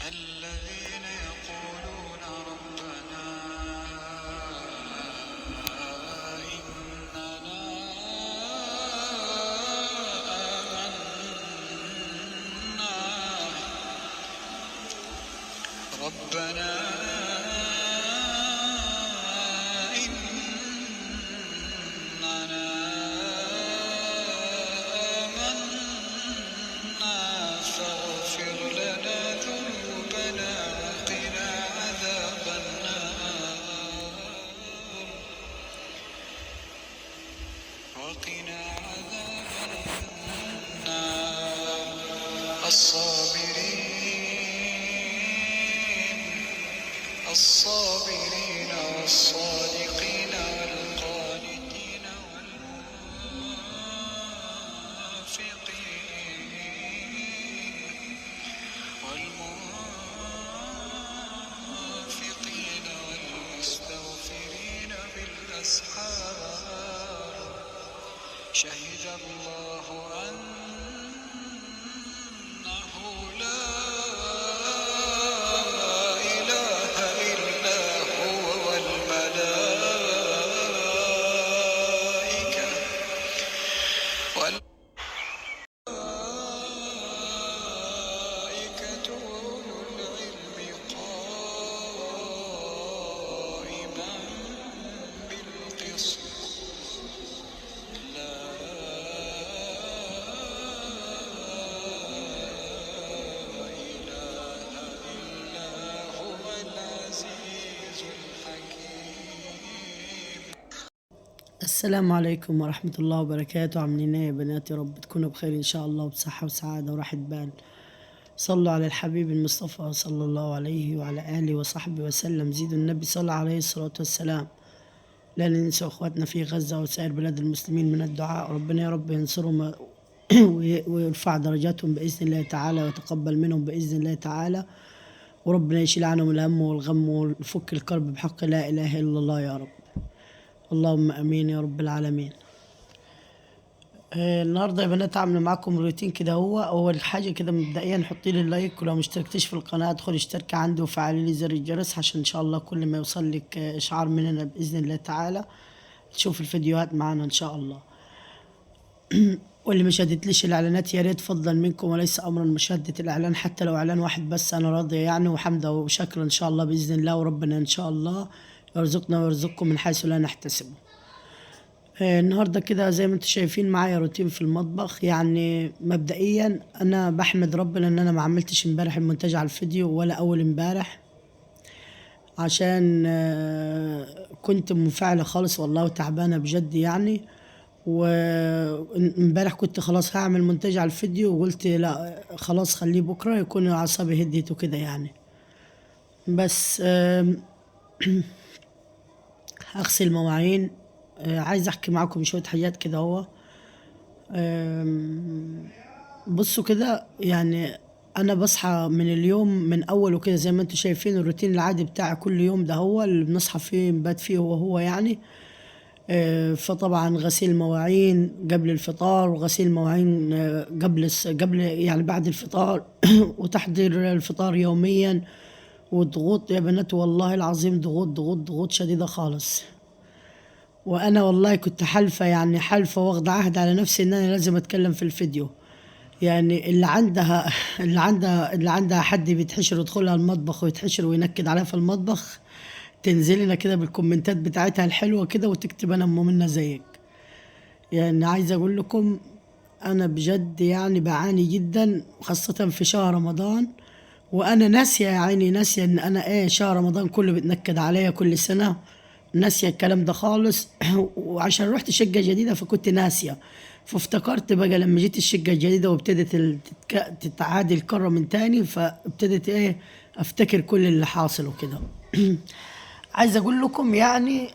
الذين يقولون ربنا إننا آمنا ربنا إننا آمنا فاغفر لنا ذنوبنا وقنا عذاب النار الصابرين والصادقين والقانتين والمنفقين والمستغفرين بالأسحار شهد الله أنه لا إله إلا هو والملائكة وأولو العلم قائما بالقسط لا إله إلا هو العزيز الحكيم. السلام عليكم ورحمة الله وبركاته. عاملين ايه يا بنات؟ يا رب تكونوا بخير ان شاء الله وبصحة وسعادة وراحة بال. صلوا على الحبيب المصطفى صلى الله عليه وعلى آله وصحبه وسلم. زيدوا النبي صلى عليه الصلاة والسلام. لا ننسى اخواتنا في غزة وسائر بلاد المسلمين من الدعاء. ربنا يا رب ينصرهم ويرفع درجاتهم بإذن الله تعالى ويتقبل منهم بإذن الله تعالى، وربنا يشيل عنهم الهم والغم ويفك الكرب بحق لا إله إلا الله يا رب. اللهم امين يا رب العالمين. النهارده يا بنات عامله معاكم روتين كده. هو اول حاجه كده مبدئيا حطي لي اللايك، ولو مشتركتيش في القناه ادخلي اشتركي عندي وفعلي لي زر الجرس عشان ان شاء الله كل ما يوصل لك اشعار مننا باذن الله تعالى تشوف الفيديوهات معانا ان شاء الله. واللي ما شاهدتليش الاعلانات يا ريت فضلا منكم وليس امرا مشاهده الاعلان، حتى لو اعلان واحد بس انا راضيه يعني، وحمدا وشكرا ان شاء الله باذن الله، وربنا ان شاء الله يرزقنا ويرزقكم من حيث لا نحتسب. النهارده كده زي ما انتم شايفين معايا روتين في المطبخ. يعني مبدئيا انا بحمد ربنا ان انا ما عملتش امبارح المونتاج على الفيديو ولا اول امبارح، عشان كنت منفعله خالص والله وتعبانه بجد يعني. وامبارح كنت خلاص هعمل مونتاج على الفيديو وقلت لا خلاص خليه بكره يكون اعصابي هديت وكده يعني. بس هغسل مواعين. عايز احكي معاكم شويه حاجات كده. هو بصوا كده يعني انا بصحى من اليوم من اوله كده زي ما انتم شايفين. الروتين العادي بتاعي كل يوم ده هو اللي بنصحى فيه نبات فيه هو يعني. فطبعا غسيل مواعين قبل الفطار، وغسيل مواعين قبل يعني بعد الفطار وتحضير الفطار يوميا. وضغوط يا بنات والله العظيم، ضغوط شديدة خالص. وانا والله كنت حالفة يعني حالفة واخدة عهد على نفسي ان انا لازم اتكلم في الفيديو. يعني اللي عندها حد بيتحشر يدخلها المطبخ ويتحشر وينكد عليها في المطبخ، تنزل لنا كده بالكومنتات بتاعتها الحلوة كده وتكتب انا ام منى زيك. يعني عايز اقول لكم انا بجد يعني بعاني جدا خاصة في شهر رمضان، وانا ناسية يا عيني، ناسية ان انا شهر رمضان كله بتنكد عليا كل سنة، ناسية الكلام ده خالص. وعشان رحت شقة جديدة فكنت ناسية، فافتكرت بقى لما جيت الشقة الجديدة وابتدت تتعادل الكرة من تاني، فابتدت افتكر كل اللي حاصل وكده. عايز اقول لكم يعني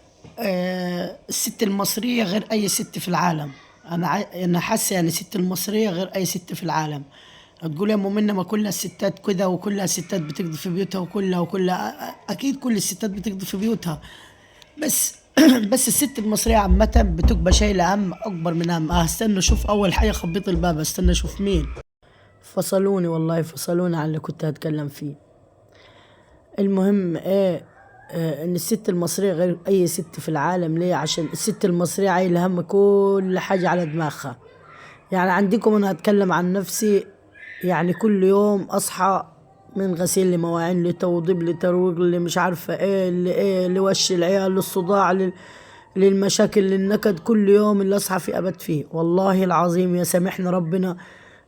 الست المصرية غير اي ست في العالم. انا حاسة يعني الست المصرية غير اي ست في العالم. هتقول يا ام منى ما كل الستات كده وكلها الستات بتقضي في بيوتها وكلها اكيد كل الستات بتقضي في بيوتها، بس بس الست المصرية عامة بتبقى شايلة هم أكبر من هم. استنى أشوف أول حاجة خبيط الباب، استنى أشوف مين. فصلوني والله فصلوني على اللي كنت هتكلم فيه. المهم ايه، ان الست المصرية غير اي ست في العالم. ليه؟ عشان الست المصرية عايلة هم كل حاجة على دماغها. يعني عندكم انا هتكلم عن نفسي، يعني كل يوم اصحى من غسيل لمواعين لتوضيب لترويج اللي مش عارفة ايه اللي ايه لوش العيال للصداع للمشاكل للنكد. كل يوم اللي اصحى فيه ابد فيه والله العظيم يا سامحنا ربنا.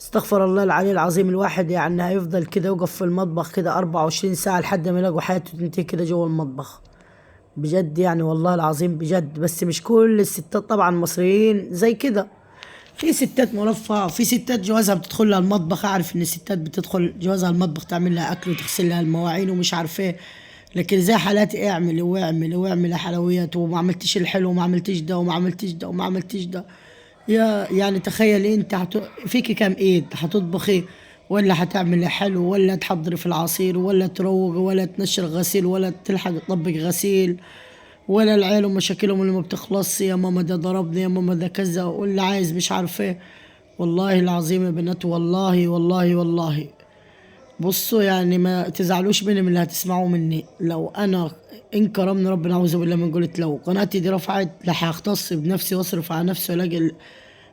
استغفر الله العلي العظيم. الواحد يعني هيفضل كده يوقف في المطبخ كده 24 ساعة لحد ما يلاقوا حياته تنتهي كده جوه المطبخ. بجد يعني والله العظيم بجد. بس مش كل الستات طبعا مصريين زي كده. في ستات مرفهة، في ستات جوازها بتدخل لها المطبخ. اعرف ان الستات بتدخل جوازها المطبخ تعمل لها اكل وتغسل لها المواعين ومش عارف ايه. لكن زي حالاتي اعملي واعملي واعملي حلويات وما عملتيش الحلو وما عملتيش ده وما عملتيش ده وما عملتيش ده. يعني تخيلي انت فيكي كام ايد هتطبخي ولا هتعملي حلو ولا تحضري في العصير ولا تروقي ولا تنشر غسيل ولا تلحق تطبق غسيل ولا العيال ومشاكلهم اللي ما بتخلصش. يا ماما ده ضربني، يا ماما ده كذا، واللي عايز مش عارف ايه. والله العظيم يا بنات، والله والله والله. بصوا يعني ما تزعلوش مني من اللي هتسمعوه مني. لو انا ان كرمني ربنا اعوذ بالله من قلت، لو قناتي دي رفعت هختص بنفسي واصرف على نفسي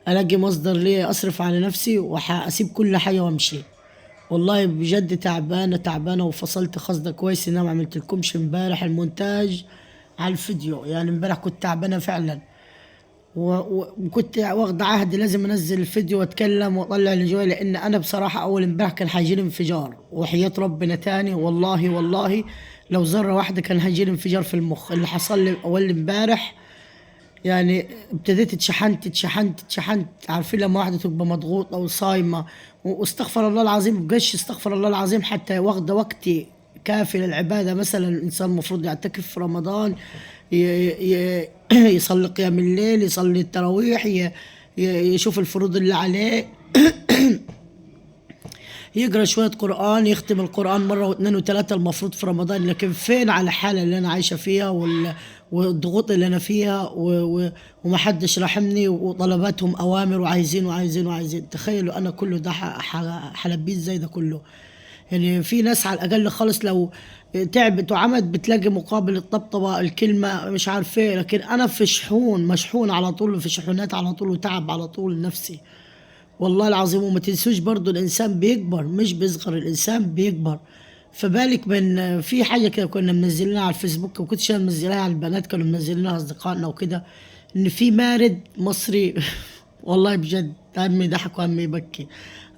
الاقي مصدر ليا اصرف على نفسي وهسيب كل حاجه وامشي. والله بجد تعبانه تعبانه. وفصلت خصده كويس ان انا ما عملتلكمش امبارح المونتاج على الفيديو. يعني امبارح كنت تعبانه فعلا. وكنت واخد عهد لازم انزل الفيديو واتكلم واطلع اللي جواي. لان انا بصراحه اول امبارح كان هيجيلي انفجار وحياة ربنا تاني. والله والله لو ذره واحده كان هيجيلي انفجار في المخ اللي حصل لي اول امبارح. يعني ابتديت اتشحنت. عارفين لما واحدة تبقى مضغوطة وصايمة واستغفر الله العظيم بقش استغفر الله العظيم حتى واخدة وقتي كافي للعبادة. مثلا الإنسان المفروض يعتكف في رمضان، يصلي قيام الليل، يصلي التراويح، يشوف الفروض اللي عليه، يقرا شوية قرآن، يختم القرآن مرة واثنين وثلاثة المفروض في رمضان. لكن فين على الحالة اللي أنا عايشة فيها والضغوط اللي أنا فيها ومحدش رحمني وطلباتهم أوامر وعايزين وعايزين وعايزين. تخيلوا أنا كله ده حلبيه زي ده كله. يعني في ناس على الأقل خالص لو تعبت وعملت بتلاقي مقابل الطبطبة الكلمة مش عارف ايه. لكن أنا في شحون مشحون على طول، في شحونات على طول وتعب على طول نفسي. والله العظيم. وما تنسوش برضو الانسان بيكبر مش بيصغر، الانسان بيكبر. فبالك من في حاجه كده كنا منزلينها على الفيسبوك وكنتش انا منزلها على البنات، كانوا منزلينها اصدقائنا وكده، ان في مارد مصري والله بجد عمي ضحك وعمي يبكي.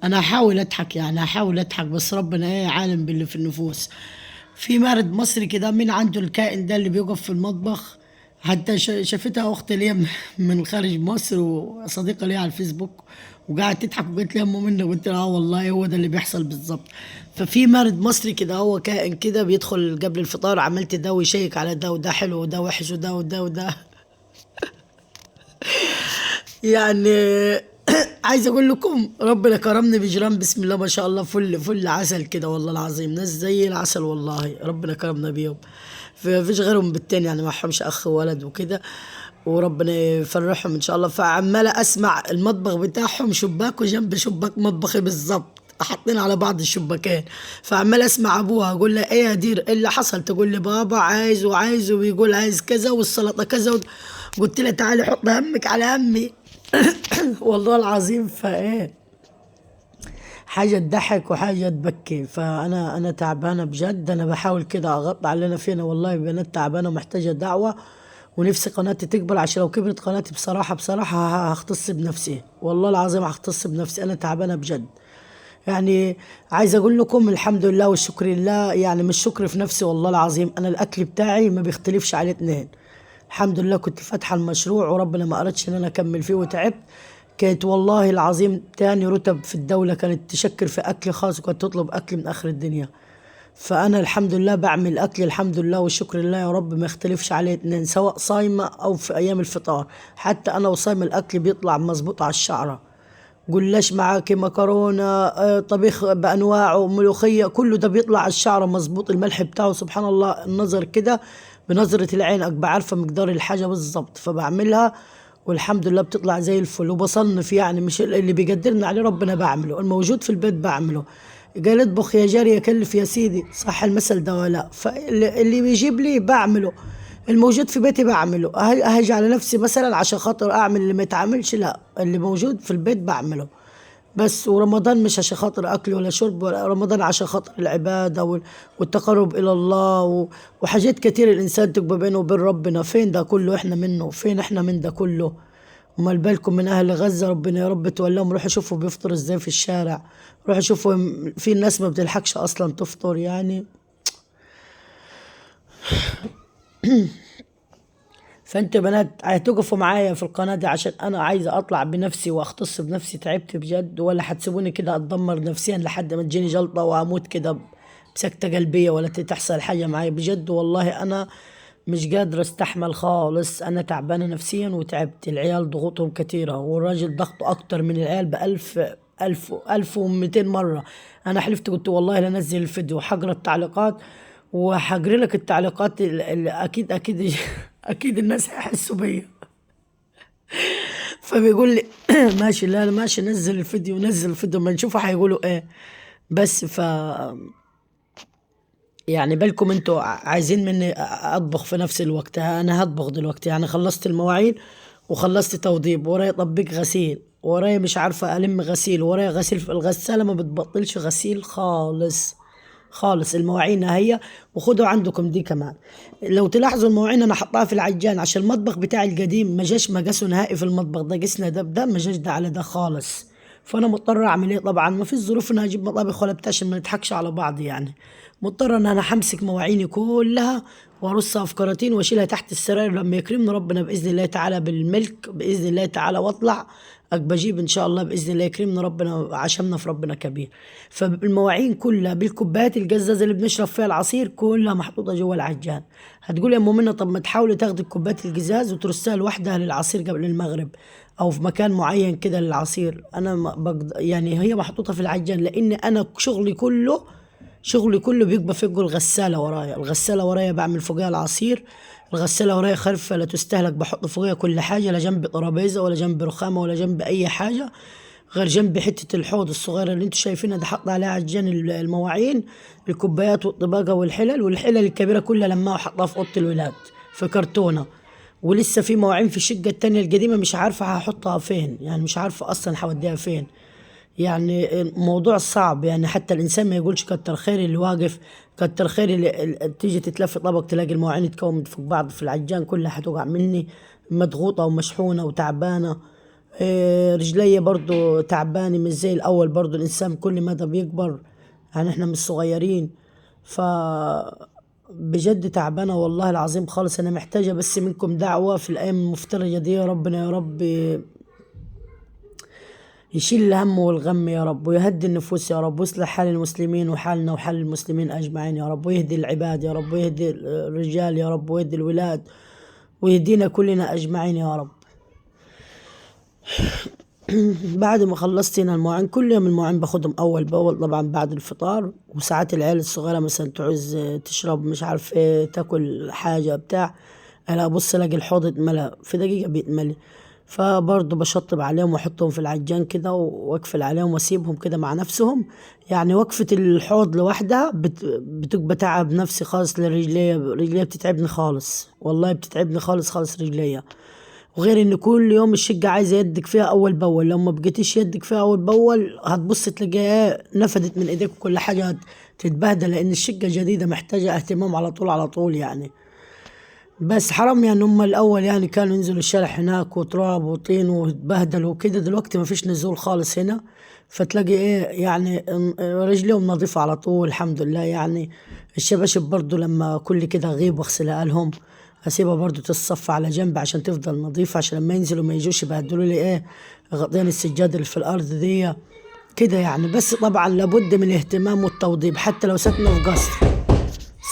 انا هحاول اضحك، يعني هحاول اضحك بس ربنا ايه عالم باللي في النفوس. في مارد مصري كده من عنده الكائن ده اللي بيقف في المطبخ. حتى شافتها اخت ليا من خارج مصر وصديقه ليا على الفيسبوك وقاعد تضحك وقالت لي يا ام منى، قلت لها والله هو ده اللي بيحصل بالظبط. ففي مارد مصري كده هو كائن كده بيدخل قبل الفطار عملت ده ويشيك على ده وده حلو وده وحش وده وده وده يعني عايز اقول لكم ربنا كرمني بجيران بسم الله ما شاء الله فل فل عسل كده. والله العظيم ناس زي العسل والله ربنا كرمنا بيهم. فيش غيرهم بالتاني يعني معهمش اخ وولد وكده. وربنا يفرحهم ان شاء الله. فعماله اسمع المطبخ بتاعهم شباك وجنب شباك مطبخي بالظبط حاطين على بعض الشباكين. فعمال اسمع ابوها اقول لها ايه يا دير ايه اللي حصل؟ تقول لي بابا عايز وعايز وبيقول عايز كذا والسلطه كذا قلت لها تعالي حط همك على همي والله العظيم. فايه حاجة تضحك وحاجة تبكي. فأنا تعبانة بجد. أنا بحاول كده أغطي على اللي أنا فينا. والله بنات تعبانة ومحتاجة دعوة. ونفسي قناتي تكبر عشان لو كبرت قناتي بصراحة هختص بنفسي. والله العظيم هختص بنفسي. أنا تعبانة بجد. يعني عايز أقول لكم الحمد لله والشكر لله. يعني مش شكر في نفسي والله العظيم. أنا الأكل بتاعي ما بيختلفش عليه اتنين. الحمد لله كنت فاتحة المشروع وربنا ما أردش إن أنا أكمل فيه وتعبت. كانت والله العظيم تاني رتب في الدولة كانت تشكر في أكل خاص وكانت تطلب أكل من آخر الدنيا. فأنا الحمد لله بعمل أكل الحمد لله والشكر لله يا رب ما يختلفش عليه اتنين سواء صايمة أو في أيام الفطار. حتى أنا وصايم الأكل بيطلع مظبوط على الشعرة. جلاش معاكي مكرونة طبيخ بأنواعه ملوخية كله ده بيطلع على الشعرة مظبوط. الملح بتاعه سبحان الله النظر كده بنظرة العين أبقى عارفة مقدار الحاجة بالظبط. فبعملها والحمد لله بتطلع زي الفل. وبصنف يعني مش اللي بيقدرنا عليه ربنا بعمله، الموجود في البيت بعمله. قال اطبخ يا جاري كلف يا سيدي، صح المثل ده ولا لا؟ فاللي بيجيب لي بعمله، الموجود في بيتي بعمله. هاجي على نفسي مثلا عشان خاطر اعمل اللي ما يتعملش؟ لا، اللي موجود في البيت بعمله بس. ورمضان مش عشان خاطر اكل ولا شرب، ولا رمضان عشان خاطر العباده والتقرب الى الله وحاجات كتير الانسان تبقى بينه وبين ربنا. فين ده كله احنا منه؟ فين احنا من ده كله؟ امال بالكم من اهل غزه، ربنا يا رب تولهم. روحوا شوفوا بيفطر ازاي في الشارع، روحوا شوفوا في ناس ما بتلحقش اصلا تفطر يعني. فانت بنات هتقفوا معايا في القناة دي عشان انا عايزة اطلع بنفسي واختص بنفسي، تعبت بجد. ولا هتسيبوني كده اتدمر نفسيا لحد ما تجيني جلطة واموت كده بسكتة قلبية، ولا تحصل حاجة معايا بجد؟ والله انا مش قادرة استحمل خالص. انا تعبانة نفسيا وتعبت. العيال ضغوطهم كتيرة، والراجل ضغطه اكتر من العيال بألف ألف ومئتين مرة. أنا حلفت قلت والله لنزل الفيديو وحقرا التعليقات، وحقري لك التعليقات اللي أكيد أكيد الناس هيحسوا بيا. فبيقول لي ماشي، لا ماشي، نزل الفيديو نزل الفيديو ما نشوفه هيقولوا إيه. بس يعني بالكم انتوا عايزين مني اطبخ في نفس الوقت. انا هطبخ دلوقتي يعني، خلصت المواعين وخلصت توضيب، ورايا طبيق غسيل، ورايا مش عارفة ألم غسيل، ورايا غسيل في الغسالة ما بتبطلش غسيل خالص خالص. المواعين هي، وخدوا عندكم دي كمان. لو تلاحظوا المواعين انا حطاها في العجان عشان المطبخ بتاعي القديم ما جاش مقاسه نهائي في المطبخ ده، قسنا ده ما جاش ده على ده خالص. فانا مضطر اعمل ايه؟ طبعا ما في ظروف ان اجيب مطابخ ولا بتاع عشان ما نضحكش على بعض يعني. مضطر ان انا همسك مواعيني كلها وارصها في كراتين واشيلها تحت السراير لما يكرمنا ربنا باذن الله تعالى بالملك باذن الله تعالى، واطلع بجيب ان شاء الله باذن الله يكرمنا ربنا، عشمنا في ربنا كبير. فالمواعين كلها بالكوبايات القزازه اللي بنشرب فيها العصير كلها محطوطه جوا العجان. هتقول يا ام منى طب ما تحاولي تاخدي كوبايه القزاز وترسها لوحدها للعصير قبل المغرب، او في مكان معين كده للعصير. انا يعني هي محطوطه في العجان لان انا شغلي كله بيبقى فوق الغسالة ورايا. الغسالة ورايا بعمل فوقها العصير، الغسالة ورايا خرفة لا تستهلك، بحط فوقها كل حاجة، لا جنب ترابيزة ولا جنب رخامة ولا جنب أي حاجة غير جنب حتة الحوض الصغيرة اللي انتوا شايفينها دي، حاطة عليها عجان المواعين، الكوبايات والطباقة والحلل الكبيرة كلها لما وحطها في أوضة الولاد في كرتونة. ولسه في مواعين في الشقة التانية القديمة مش عارفة هحطها فين، يعني مش عارفة أصلا هوديها فين. يعني موضوع صعب يعني، حتى الإنسان ما يقولش كتر خير اللي واقف، كتر خير اللي تيجي تتلف طبق تلاقي المواعين تكومت فوق بعض في العجان كلها هتوقع مني، مضغوطة ومشحونة وتعبانة. رجلي برضو تعبانة مش زي الأول، برضو الإنسان كل مدى بيكبر يعني، إحنا مش صغيرين. ف بجد تعبانة والله العظيم خالص. أنا محتاجة بس منكم دعوة في الأيام المفترجة دي، يا ربنا يا رب يشيل الهم والغم يا رب، ويهدي النفوس يا رب، ويصلح حال المسلمين وحالنا وحال المسلمين أجمعين يا رب، ويهدي العباد يا رب، ويهدي الرجال يا رب، ويهدي الولاد، ويهدينا كلنا أجمعين يا رب. بعد ما خلصت هنا المواعين، كل يوم المواعين باخدهم أول بأول طبعا بعد الفطار. وساعات العيال الصغيرة مثلا تعوز تشرب مش عارف ايه، تاكل حاجة بتاع، أنا أبص ألاقي الحوض اتملى في دقيقة بيتملي. فبرضه بشطب عليهم واحطهم في العجان كده واقفل عليهم واسيبهم كده مع نفسهم. يعني وقفة الحوض لوحدها بتبقى تعب نفسي خالص رجليا بتتعبني خالص، والله بتتعبني خالص خالص رجليا. وغير ان كل يوم الشقة عايزة يدك فيها اول باول، لو ما بقيتيش يدك فيها اول باول هتبص تلاقيها نفدت من ايديك وكل حاجة تتبهدل، لان الشقة جديدة محتاجة اهتمام على طول على طول يعني. بس حرام يعني، هم الأول يعني كانوا ينزلوا الشارع هناك وتراب وطين وتبهدلوا وكده، دلوقتي ما فيش نزول خالص هنا. فتلاقي ايه يعني رجليهم نظيفة على طول الحمد لله يعني. الشباشب برضو لما كل كده اغيب واغسلها لهم، اسيبها برضو تتصفى على جنب عشان تفضل نظيفة، عشان لما ينزلوا ما يجوش يبهدلوا لي ايه غطيان السجاد اللي في الأرض دي كده يعني. بس طبعا لابد من الاهتمام والتوضيب حتى لو ساكنة في قصر.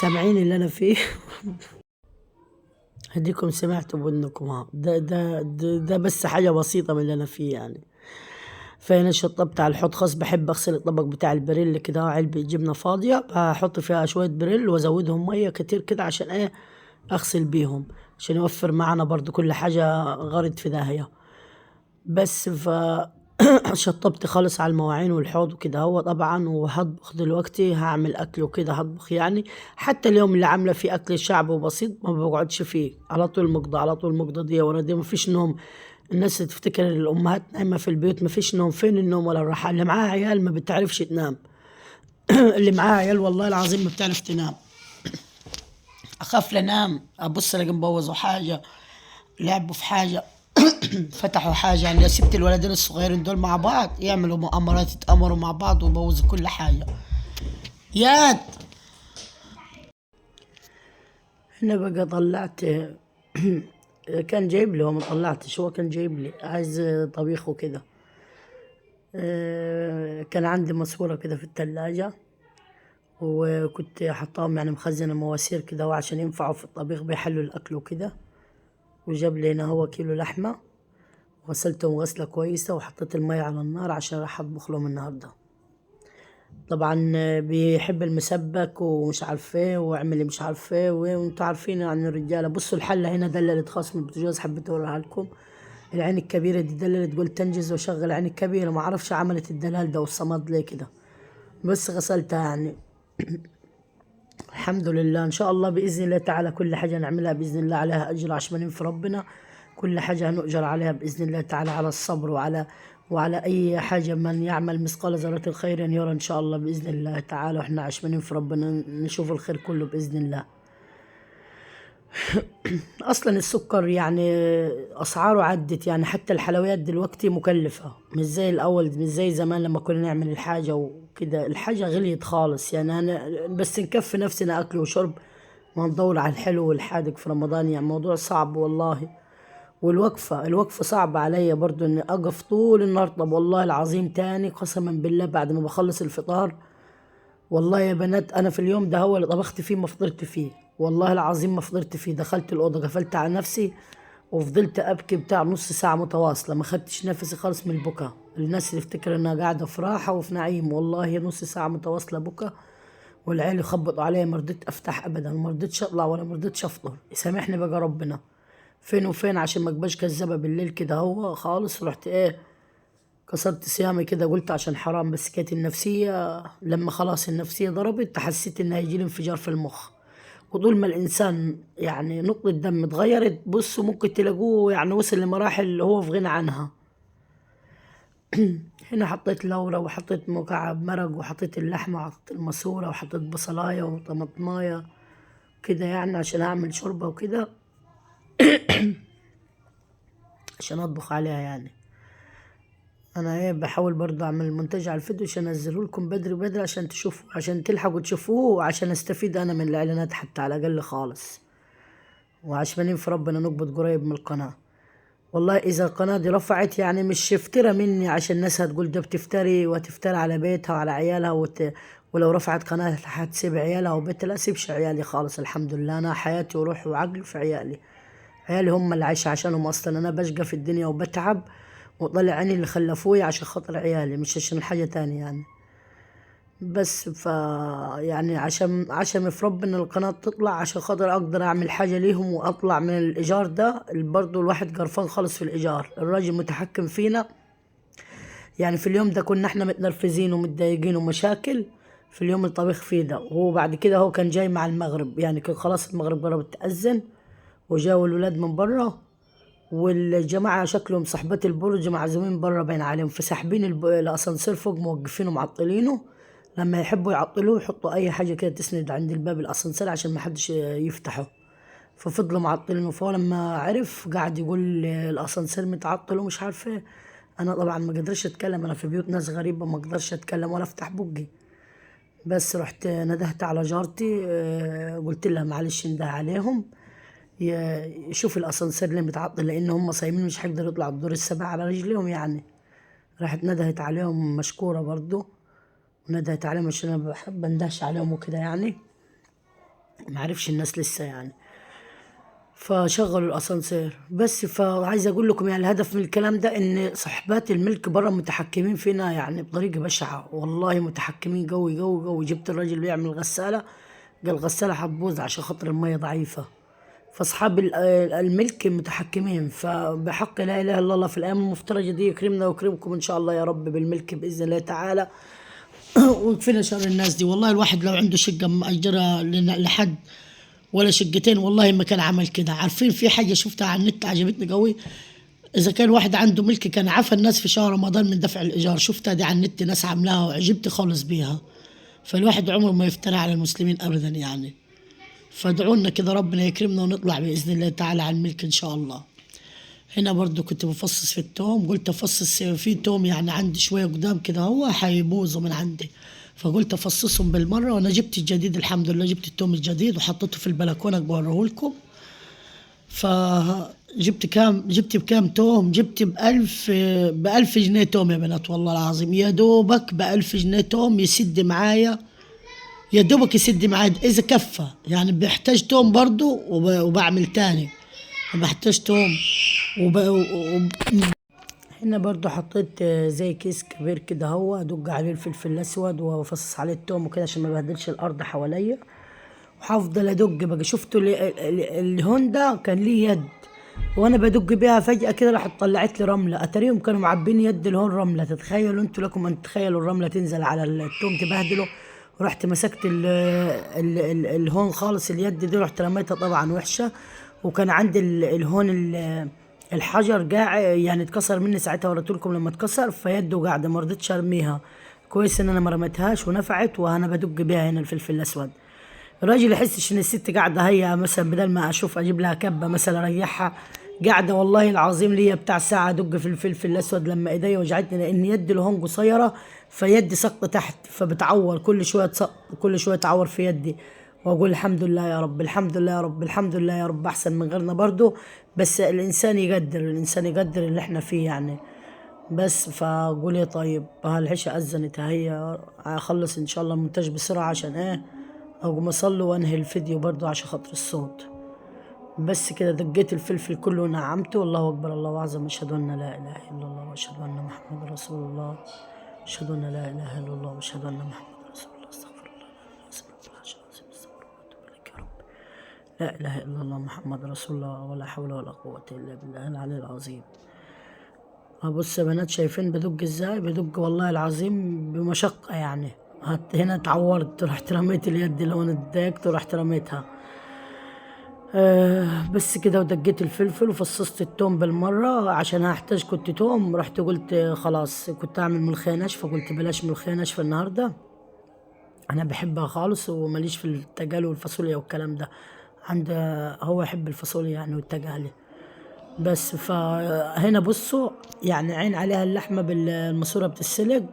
سامعين اللي أنا فيه؟ هديكم سمعتوا بودنكم ها، ده بس حاجة بسيطة من اللي أنا فيه يعني. فأنا شطبت على الحوض خاص، بحب أغسل الطبق بتاع البريل كده، علبة جبنة فاضية بحط فيها شوية بريل وأزودهم مية كتير كده عشان إيه أغسل بيهم، عشان يوفر معنا برضو كل حاجة غارت في داهية. بس شطبت خالص على المواعين والحوض وكده هو طبعا، وهطبخ دلوقتي، هعمل اكل وكده هطبخ يعني. حتى اليوم اللي عامله فيه اكل شعبي وبسيط ما بقعدش فيه، على طول مقضى على طول مقضى دي ورا دي، مفيش نوم. الناس تفتكر الامهات نايمه في البيوت، مفيش نوم، فين النوم ولا الراحه؟ اللي معاها عيال ما بتعرفش تنام. اللي معاها عيال والله العظيم ما بتعرف تنام. اخاف لانام ابص الاقي مبوظوا حاجه، لعبوا في حاجه، فتحوا حاجه، يعني لو سبت الولدين الصغيرين دول مع بعض يعملوا مؤامرات، يتامروا مع بعض ويبوظوا كل حاجه. ياد هنا بقى طلعت. كان جايب لي، هو ما طلعتش، هو كان جايب لي عايز طبيخ وكده. كان عندي ماسورة كده في التلاجة، وكنت حطاهم يعني مخزنة مواسير كده، وعشان ينفعوا في الطبيخ بيحلوا الأكل وكده. وجاب لي هنا هو كيلو لحمة، غسلتهم غسلة كويسة، وحطيت المية على النار عشان راح أطبخ لهم النهاردة. طبعا بيحب المسبك ومش عارف ايه، واعملي مش عارف ايه وانتوا عارفين عن الرجالة. بصوا الحلة هنا دللت خاص من البوتاجاز، حبيت اوريها لكم. العين الكبيرة دي دللت، تقول تنجز وشغل عين الكبيرة، ما اعرفش عملت الدلال ده والصمد ليه كده، بس غسلتها يعني. الحمد لله، ان شاء الله باذن الله تعالى كل حاجه نعملها باذن الله عليها اجر عشان في ربنا. كل حاجه هنؤجر عليها باذن الله تعالى، على الصبر وعلى اي حاجه، من يعمل مثقال ذره خيرا يرى ان شاء الله باذن الله تعالى، واحنا عشمانين في ربنا نشوف الخير كله باذن الله. اصلا السكر يعني اسعاره عدت، يعني حتى الحلويات دلوقتي مكلفة، مش زي الاول، مش زي زمان لما كنا نعمل الحاجة وكده. الحاجة غليت خالص يعني. انا بس نكفي نفسنا اكل وشرب، ما ندور على الحلو والحادق في رمضان، يعني موضوع صعب والله. الوقفة صعبة عليا برضو، اني اقف طول النهار. طب والله العظيم تاني قسما بالله بعد ما بخلص الفطار، والله يا بنات انا في اليوم ده هو اللي طبخت فيه ما فطرت فيه، والله العظيم ما فطرت فيه. دخلت الاوضه قفلت على نفسي، وفضلت ابكي بتاع نص ساعه متواصله، ما خدتش نفسي خالص من البكا. الناس اللي تفتكر انها قاعده في راحه وفي نعيم، والله نص ساعه متواصله بكا. والعيال يخبطوا عليا، ما رضيت افتح ابدا، ما رضيتش اطلع ولا ما رضيتش افطر. يسامحني بقى ربنا، فين وفين عشان ما ابقاش كذابه بالليل كده هو خالص. رحت ايه، كسرت صيامي كده، قلت عشان حرام. بس كانت النفسية لما خلاص النفسية ضربت، حسيت ان هيجيلي انفجار في المخ. وطول ما الانسان يعني نقطة دم اتغيرت، بصوا ممكن تلاقوه يعني وصل لمراحل اللي هو في غنى عنها. هنا حطيت لورا، وحطيت مكعب مرق، وحطيت اللحمة، وحطيت الماسورة، وحطيت بصلاية وطماطماية كده، يعني عشان اعمل شوربة وكده، عشان اطبخ عليها يعني. انا ايه بحاول برضه اعمل منتج على الفيديو عشان انزله لكم بدري بدري، عشان تشوفوا، عشان تلحقوا تشوفوه، وعشان استفيد انا من الاعلانات حتى على الاقل خالص. وعشمانين في ربنا نقبض قريب من القناة. والله اذا القناة دي رفعت، يعني مش افترى مني عشان الناس هتقول ده بتفتري وتفتري على بيتها وعلى عيالها ولو رفعت قناة هتسيب عيالها وبيتها. لا سيبش عيالي خالص، الحمد لله انا حياتي وروحي وعقلي في عيالي. عيالي هم اللي عايشة عشانهم اصلا. انا بشقى في الدنيا وبتعب وطلع عيني اللي خلفوي عشان خاطر عيالي، مش عشان حاجة تانية يعني. بس يعني عشان في ربنا القناة تطلع، عشان خاطر اقدر اعمل حاجة ليهم واطلع من الايجار ده. برضه الواحد قرفان خالص في الايجار، الراجل متحكم فينا. يعني في اليوم ده كنا احنا متنرفزين ومتضايقين ومشاكل، في اليوم الطبيخ فيه ده. وهو بعد كده هو كان جاي مع المغرب، يعني كان خلاص المغرب قربت تأذن، وجاوا الولاد من برا، والجماعة شكلهم صحبات البرج معزومين برا باين عليهم، فساحبين الأسانسير فوق موقفينه معطلينه. لما يحبوا يعطلوه يحطوا أي حاجة كده تسند عند الباب الأسانسير عشان ما حدش يفتحه. ففضلوا معطلينه، فهو لما عرف قاعد يقول الأسانسير متعطل ومش عارف ايه. أنا طبعا ما قدرش أتكلم، أنا في بيوت ناس غريبة ما قدرش أتكلم ولا أفتح بقي. بس رحت ندهت على جارتي، قلت لها معلش انده عليهم يشوف الاسانسير اللي متعطل، لان هم صايمين مش هيقدروا يطلعوا الدور السابع على رجليهم يعني. راحت ندهت عليهم مشكورة برضو، وندهت عليهم عشان انا بحب اندهش عليهم وكده يعني، معرفش الناس لسه يعني. فشغلوا الاسانسير بس. فعايز اقول لكم يعني الهدف من الكلام ده ان صاحبات الملك بره متحكمين فينا يعني بطريقه بشعه، والله متحكمين قوي قوي قوي. جبت الراجل اللي يعمل غساله، قال الغساله هتبوظ عشان خاطر الميه ضعيفه. فاصحاب الملك متحكمين، فبحق لا اله الا الله في الايام المفترجه دي يكرمنا ويكرمكم ان شاء الله يا رب بالملك باذن الله تعالى. ويكفينا شر الناس دي. والله الواحد لو عنده شقه مأجرة لحد ولا شقتين والله ما كان عمل كده. عارفين في حاجه شفتها على النت عجبتني قوي، اذا كان واحد عنده ملك كان عفى الناس في شهر رمضان من دفع الايجار. شفتها دي على النت ناس عاملاها وعجبت خالص بيها. فالواحد عمره ما يفترى على المسلمين ابدا يعني. فادعوا لنا كده ربنا يكرمنا ونطلع باذن الله تعالى على الملك ان شاء الله. هنا برضو كنت بفصص في التوم، قلت افصص في توم يعني عندي شويه قدام كده هو هيبوظوا من عندي، فقلت افصصهم بالمره. وانا جبت الجديد الحمد لله، جبت التوم الجديد وحطيته في البلكونه بوريه لكم. فجبت كام، جبت بكام توم؟ جبت بألف جنيه توم يا بنات والله العظيم. يا دوبك ب1000 جنيه توم يسد معايا، يا دوبك يسد معايا اذا كفى يعني. بيحتاج توم برضو وبعمل تاني، بحتاج توم هنا برضو حطيت زي كيس كبير كده هو ادق عليه الفلفل الاسود وافصص عليه التوم وكده عشان ما بهدلش الارض حواليا. وهفضل ادق بقى. شفتوا الهوندا كان ليه يد وانا بدق بيها، فجأة كده راحت طلعت لي رملة. اتاريهم كانوا معبين يد الهون رملة. تتخيلوا انتوا لكم ان تتخيلوا الرملة تنزل على التوم تبهدله. ورحت مسكت الهون خالص اليد دي، رحت رميتها طبعا وحشة. وكان عندي الهون الحجر قاع يعني اتكسر مني ساعتها، وريتلكم لما اتكسر فيده قاعدة ما رضيتش ارميها. كويس ان انا ما رميتهاش ونفعت، وانا بدق بيها هنا الفلفل الاسود. الراجل يحسش ان الست قاعده هي مثلا، بدل ما اشوف اجيب لها كبه مثلا اريحها، قاعده والله العظيم ليا بتاع ساعه ادق في الفلفل الاسود لما ايديا وجعتني، لان يدي الهون قصيره فيدي سقط تحت فبتعور كل شويه كل شويه تعور في يدي. واقول الحمد لله يا رب، الحمد لله يا رب، الحمد لله يا رب، احسن من غيرنا برضو. بس الانسان يقدر، الانسان يقدر اللي احنا فيه يعني. بس فاقول ايه طيب، العشاء اذنت هي، اخلص ان شاء الله المونتاج بسرعه عشان ايه اقوم اصلي وانهي الفيديو برضو عشان خاطر الصوت. بس كده دقيت الفلفل كله ونعمته. الله اكبر الله اعظم، اشهد ان لا اله الا الله واشهد ان محمد رسول الله. اشهد ان لا اله الا الله واشهد ان محمد رسول الله. استغفر الله استغفر الله استغفر الله واتوب اليك يا رب. لا اله الا الله محمد رسول الله، ولا حول ولا قوه الا بالله العلي العظيم. بص يا بنات شايفين بدق ازاي؟ بدق والله العظيم بمشقه يعني. هنا اتعورت، رحت رميت اليد اللي انا اتضايقت ورحت رميتها. بس كده ودقيت الفلفل وفصصت التوم بالمرة عشان هحتاج كنت توم. رحت قلت خلاص كنت اعمل ملوخية ناشفة، قلت بلاش ملوخية ناشفة النهاردة، انا بحبها خالص وماليش في التجال والفاصوليا والكلام ده. عند هو يحب الفاصوليا يعني والتجالي. بس فهنا بصوا يعني عين عليها اللحمة بالماسورة بتتسلق.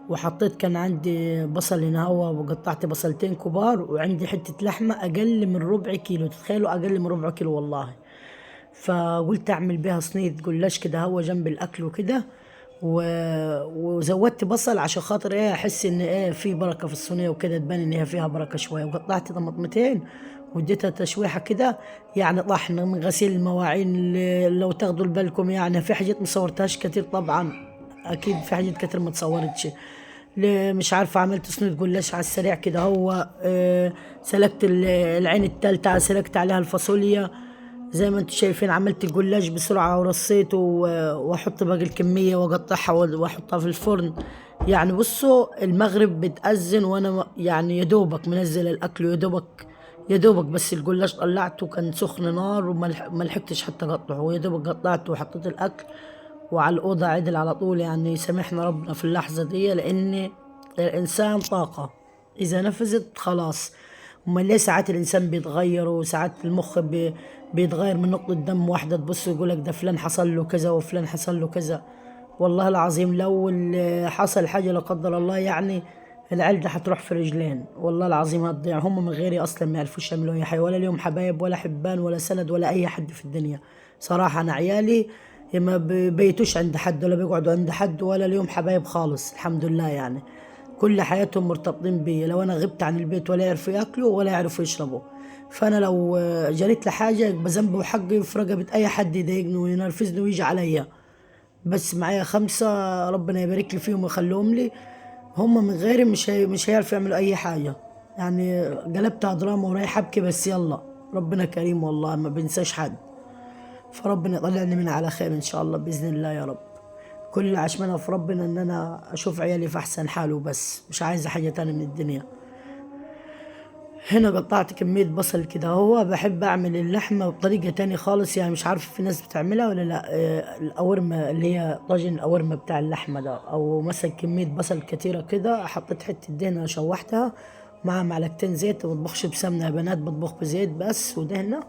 وحطيت كان عندي بصل هنا هو، وقطعت بصلتين كبار، وعندي حتة لحمة أقل من ربع كيلو. تتخيلوا أقل من ربع كيلو والله. فقلت أعمل بيها صينية جلاش كده هو جنب الأكل وكده. وزودت بصل عشان خاطر ايه احس ان ايه في بركه في الصينيه وكده، تبان ان هي فيها بركه شويه. وقطعت طماطمتين واديتها تشويحه كده يعني طحن من غسيل المواعين. لو تاخدوا بالكم يعني في حاجات مصورتهاش كتير طبعا، اكيد في حاجات كتير ما تصورتش. مش عارفه عملت صينيه جلاش على السريع كده هو. سلقت العين التالتة، سلقت عليها الفاصوليا زي ما انتم شايفين. عملت الجلاش بسرعة ورصيته واحط باقي الكمية واقطعها واحطها في الفرن. يعني بصوا المغرب بتأذن وانا يعني يدوبك منزل الاكل، يدوبك بس الجلاش طلعته كان سخن نار وما لحقتش حتى اقطعه، ويدوبك قطعته وحطيت الاكل وعلى الأوضة عدل على طول. يعني سامحنا ربنا في اللحظة دي، لأن الإنسان طاقة إذا نفذت خلاص. أمال ليه ساعات الإنسان بيتغير، وساعات المخ بيتغير من نقطة دم واحدة تبص يقولك ده فلان حصل له كذا وفلان حصل له كذا. والله العظيم لو حصل حاجة لا قدر الله يعني العيال ده هتروح في رجلين والله العظيم هتضيع. هم من غيري أصلا ما يعرفوش يعملوا أي حاجة، ولا ليهم حبايب ولا حبان ولا سند ولا أي حد في الدنيا. صراحة أنا عيالي ما بيتوش عند حد ولا بيقعدوا عند حد ولا ليهم حبايب خالص الحمد لله يعني. كل حياتهم مرتبطين بي، لو انا غبت عن البيت ولا يعرفوا ياكلوا ولا يعرفوا يشربوا. فانا لو جريت لحاجه يبقى ذنبي وحقي في رقبه اي حد يضايقني وينرفزني ويجي عليا. بس معايا 5 ربنا يبارك لي فيهم ويخليهم لي، هم من غيري مش هيعرفوا يعملوا اي حاجه. يعني قلبتها دراما ورايح ابكي بس يلا ربنا كريم والله ما بنساش حد. فربنا يطلعني من على خير ان شاء الله باذن الله يا رب. كل اللي عشمنا في ربنا ان انا اشوف عيالي في احسن حال وبس، مش عايزه حاجه تانية من الدنيا. هنا قطعت كمية بصل كده، هو بحب أعمل اللحمة بطريقة تانية خالص، يعني مش عارف في ناس بتعملها ولا لأ. القورمة اللي هي طاجن القورمة بتاع اللحمة ده، أو مثلا كمية بصل كتيرة كده، حطيت حتة دهنة شوحتها مع معلقتين زيت. مبطبخش بسمنة يا بنات، بطبخ بزيت بس ودهنة،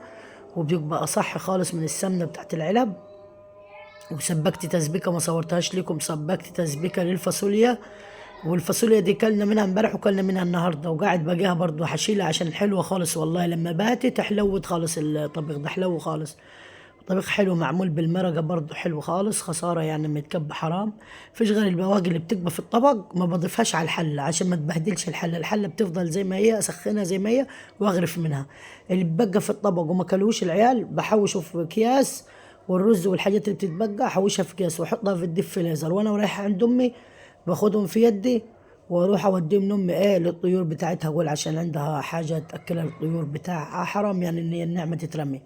وبيبقى أصح خالص من السمنة بتاعت العلب. وسبكت تسبيكة ما صورتهاش لكم، سبكت تسبيكة للفاصوليا. والفاصوليا دي كلنا منها امبارح وكلنا منها النهارده، وقاعد باقيها برضو هشيلها عشان حلوه خالص والله. لما باتت حلوت خالص، الطبيخ ده حلو خالص. طبيخ حلو معمول بالمرقه برضو حلو خالص. خساره يعني لما يتكب حرام. فيش غير البواقي اللي بتكبى في الطبق ما بضيفهاش على الحله عشان ما تبهدلش الحله. الحله بتفضل زي ما هي، اسخنها زي ما هي واغرف منها. اللي بقى في الطبق وما كلوش العيال بحوشه في اكياس، والرز والحاجات اللي بتتبقى احوشها في كيس واحطها في الديب فريزر. وانا رايحه عند امي باخدهم في يدي واروح اوديهم لامي للطيور بتاعتها، اقول عشان عندها حاجه تاكلها الطيور بتاعها. حرام يعني ان هي النعمه تترمي.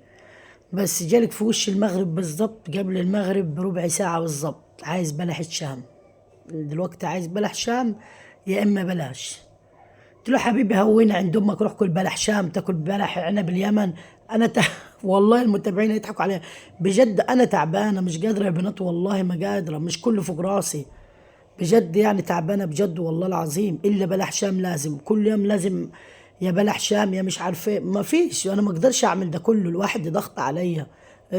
بس جالك في وش المغرب بالظبط، قبل المغرب بربع ساعه بالظبط، عايز بلح الشام. دلوقتي عايز بلح شام يا اما بلاش. قلت له حبيبي هون عند امك، روح كل بلح شام، تاكل بلح عنب اليمن. انا والله المتابعين يضحكوا عليا بجد. انا تعبانه مش قادره يا بنات، والله ما قادره، مش كله فوق راسي بجد، يعني تعبانه بجد والله العظيم. الا بلح شام لازم كل يوم، لازم يا بلح شام يا مش عارفه ايه. ما فيش، انا ما اقدرش اعمل ده كله لوحدي، ضغط عليا.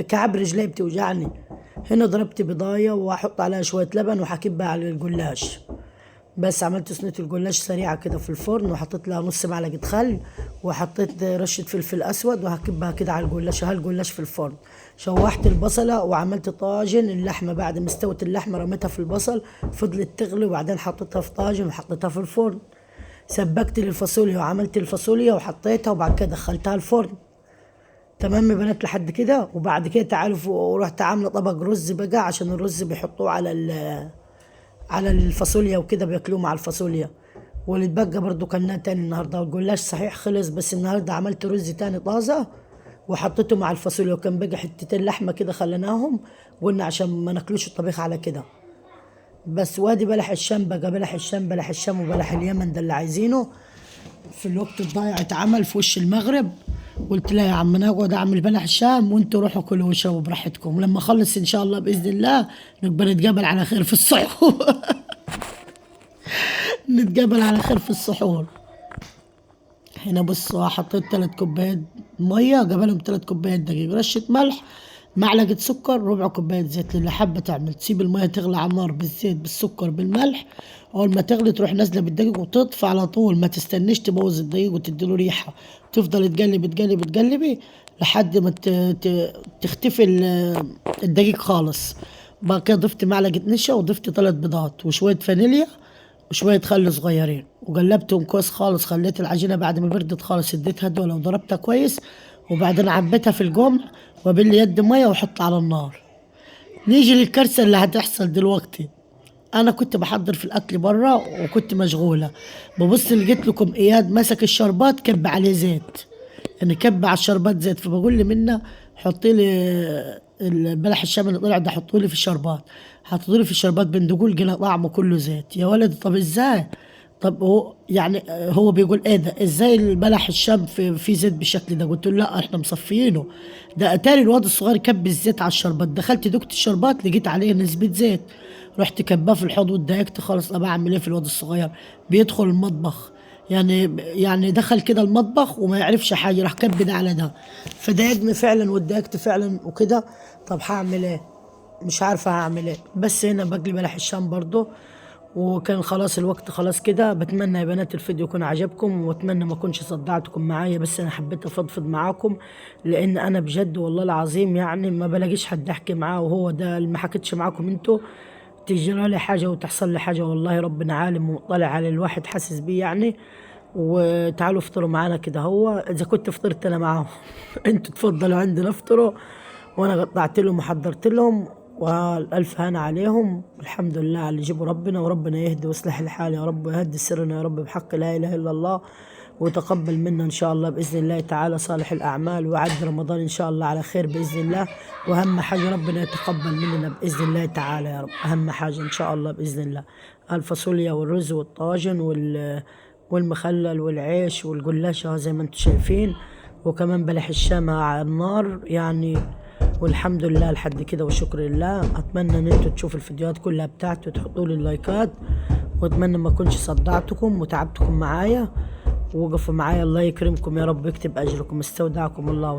كعب رجلي بتوجعني. هنا ضربت بضايه واحط عليها شويه لبن وهكبها على الجلاش. بس عملت صينية الجلاش سريعة كده في الفرن، وحطيت لها نص معلقة خل، وحطيت رشة فلفل أسود، وهكبها كده على الجلاش. هالجلاش في الفرن. شوحت البصلة وعملت طاجن اللحمة. بعد ما استوت اللحمة رميتها في البصل، فضلت تغلي، وبعدين حطيتها في طاجن وحطيتها في الفرن. سبكت الفاصوليا وعملت الفاصوليا وحطيتها، وبعد كده دخلتها الفرن. تمام يا بنات لحد كده. وبعد كده تعالوا ورحت عاملة طبق رز بقى، عشان الرز بيحطوه على الفاصوليا وكده، بياكلوه مع الفاصوليا. واللي اتبقى برضو كلناه تاني النهارده. والجلاش صحيح خلص، بس النهارده عملت رز تاني طازه وحطيته مع الفاصوليا، وكان بقى حتتين لحمه كده خليناهم، قلنا عشان ما ناكلوش الطبيخ على كده. بس وادي بلح الشام بقى، بلح الشام، بلح الشام وبلح اليمن ده اللي عايزينه في الوقت الضايع. اتعمل في وش المغرب. قلت لا يا عم انا اقعد اعمل بلح الشام وانتوا روحوا كلوا وشربوا براحتكم، ولما اخلص ان شاء الله باذن الله نبقى نتقابل على خير في السحور. نتقابل على خير في السحور. هنا بصوا حطيت 3 كوبايات ميه، قبلهم 3 كوبايات دقيق، رشه ملح، معلقه سكر، ربع كوبايه زيت. اللي حابه تعمل تسيب الميه تغلي على النار بالزيت بالسكر بالملح. اول ما تغلي تروح نازله بالدقيق وتطفي على طول، ما تستنيش تبوظ الدقيق وتديله ريحه. تفضل تقلبي تقلبي تقلبي لحد ما تختفي الدقيق خالص. بعد كده ضفت معلقه نشا، وضفت 3 بيضات وشويه فانيليا وشوية خل صغيرين، وقلبتهم كويس خالص. خليت العجينة بعد ما بردت خالص اديتها دول وضربتها كويس، وبعدين عبيتها في القمع وباللي يد مية وحط على النار. نيجي للكارثة اللي هتحصل دلوقتي. انا كنت بحضر في الاكل برا وكنت مشغولة، ببص لقيت لكم اياد مسك الشربات كب عليه زيت، يعني كب على الشربات زيت. فبقول لي منى حطي لي البلح الشام اللي طلع ده، حطوا لي في الشربات. حطوا لي في الشربات بندقول قلنا طعمه كله زيت. يا ولد طب ازاي؟ طب هو يعني هو بيقول ايه ده، ازاي البلح الشام في زيت بالشكل ده؟ قلت له لا احنا مصفيينه. ده اتاري الواد الصغير كب الزيت على الشربات. دخلت دقت الشربات لقيت عليه نسبة زيت، رحت كباه في الحوض واتضايقت خالص. طب اعمل ايه في الواد الصغير بيدخل المطبخ، يعني دخل كده المطبخ وما يعرفش حاجه، راح كبد على ده. فضايقني فعلا واتضايقت فعلا وكده. طب هعمل ايه؟ مش عارفه هعمل ايه. بس هنا بقلي بلح الشام برضو. وكان خلاص الوقت خلاص كده. بتمنى يا بنات الفيديو يكون عجبكم، واتمنى ما اكونش صدعتكم معايا، بس انا حبيت افضفض معاكم، لان انا بجد والله العظيم يعني ما بلاقيش حد احكي معاه، وهو ده اللي ما حكيتش معاكم انتوا. تجرى لي حاجة وتحصل لي حاجة، والله ربنا عالم ومطلع على الواحد حاسس بيه يعني. وتعالوا افطروا معانا كده، هو اذا كنت فطرت انا معاهم. انتوا تفضلوا عندنا افطروا، وانا قطعت لهم وحضرت لهم، والالف هنا عليهم. الحمد لله على اللي يجيبوا ربنا، وربنا يهدي ويصلح الحال يا رب، ويهدي سرنا يا رب بحق لا اله الا الله. وتقبل منا إن شاء الله بإذن الله تعالى صالح الأعمال، ويعد رمضان إن شاء الله على خير بإذن الله. وأهم حاجة ربنا يتقبل مننا بإذن الله تعالى يا رب، أهم حاجة إن شاء الله بإذن الله. الفاصوليا والرز والطاجن والمخلل والعيش والجلاش زي ما انتم شايفين، وكمان بلح الشام على النار يعني. والحمد لله لحد كده وشكر لله. اتمنى ان انتوا تشوفوا الفيديوهات كلها بتاعتي وتحطوا لي اللايكات، واتمنى ما اكونش صدعتكم وتعبتكم معايا. وقفوا معايا، الله يكرمكم يا رب، يكتب اجركم. استودعكم الله.